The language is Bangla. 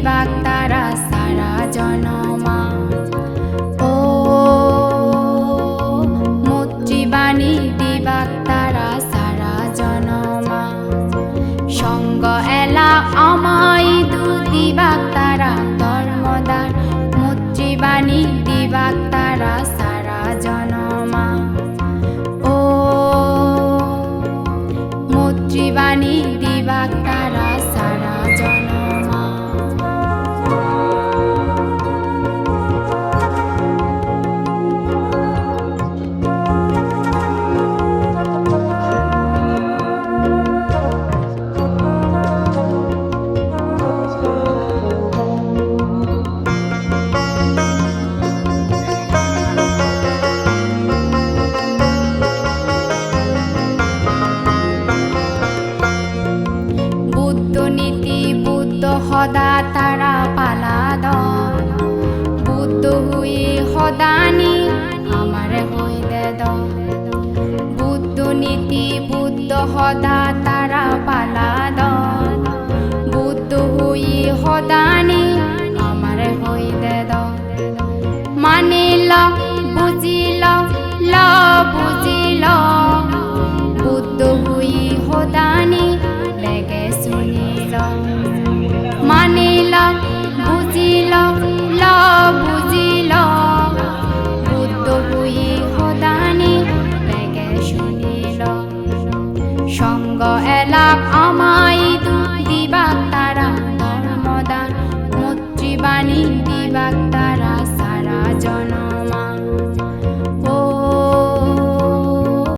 দিবাক তারা সারা জনমা। ও মৈত্রীবাণী দিবাক তারা সারা জনমা। সঙ্গ এলা আমায় দু দিবাক তারা ধর্মদার। মৈত্রীবাণী দিবাক তারা সারা জনমা। ও মৈত্রীবাণী দিবাক তারা সারা জনমা। নীতি বুদ্ধ সদা তারা পালাদ। বুদ্ধ হুই সদানি আমারে হই দেদ। বুদ্ধ নীতি বুদ্ধ সদা তারা পালাদ। বুদ্ধ হুই সদানি আমারে হই দেদ। মানিল বুজিল ল বুজিল। বুদ্ধ হুই সদানি বেগে শুনিল। মানিল বুজিল ল বুজিল। বুদ্ধ হুই সদানি বেগে শুনিল। সঙ্গ এলাক আমায় দু দিবাক